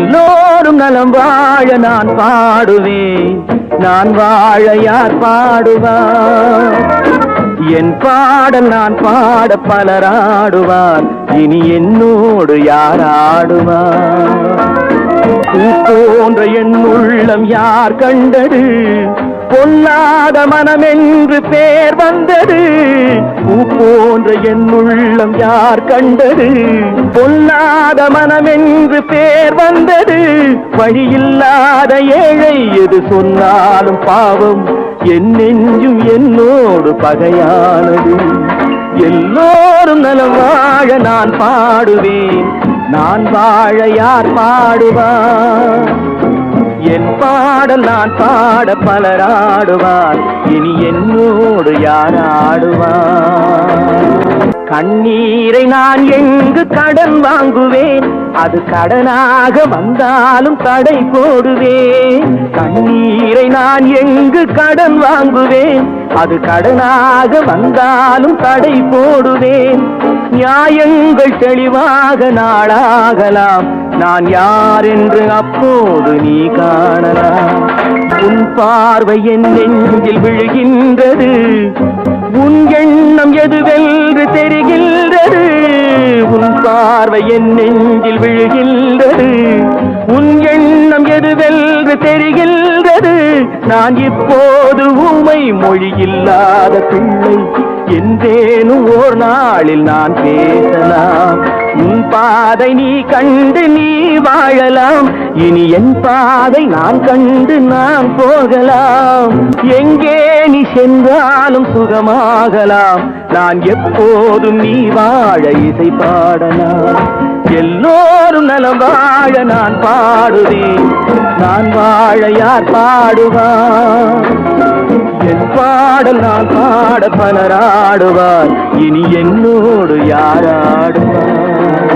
எல்லோரும் நலம் வாழ நான் பாடுவேன், நான் வாழ யார் பாடுவார்? என் பாடல் நான் பாட பலராடுவார், இனி என்னோடு யார் ஆடுவார்? பூ போன்ற என் உள்ளம் யார் கண்டது, பொல்லாத மனமென்று பேர் வந்தது. பூ போன்ற என் உள்ளம் யார் கண்டது, பொல்லாத மனமென்று பேர் வந்தது. வழியில்லாத ஏழை எது சொன்னாலும் பாவம், என் நெஞ்சும் என்னோடு பகையானது. எல்லோரும் நலம் வாழ நான் பாடுவேன், நான் வாழ யார் பாடுவார்? என் பாடல் நான் பாட பலராடுவார், இனி என்னோடு யார் ஆடுவார்? கண்ணீரை நான் எங்கு கடன் வாங்குவேன், அது கடனாக வந்தாலும் தடை போடுவேன். கண்ணீரை நான் எங்கு கடன் வாங்குவேன், அது கடனாக வந்தாலும் தடை போடுவேன். நியாயங்கள் தெளிவாக நாளாகலாம், நான் யார் என்று அப்போது நீ காணலாம். உன் பார்வை என் நெஞ்சில் விழுகின்றது, உன் எண்ணம் எதுவென்று தெரிகின்றது. உன் பார்வை என் நெஞ்சில் விழுகின்றது, உன் எண்ணம் எதுவென்று தெரிகின்றது. நான் இப்போது ஊமை மொழியில்லாத பிள்ளை, என்றேனும் ஓர் நாளில் நான் பேசலாம். உன் பாதை நீ கண்டு நீ வாழலாம், இனி என் பாதை நான் கண்டு நான் போகலாம். எங்கே நீ சென்றாலும் சுகமாகலாம், நான் எப்போதும் நீ வாழ இசை பாடலாம். எல்லோரும் நலம் வாழ நான் பாடுவேன், நான் வாழ யார் பாடுவார்? என் பாடல் நான் பாட பலராடுவார், இனி என்னோடு யார் ஆடுவார்?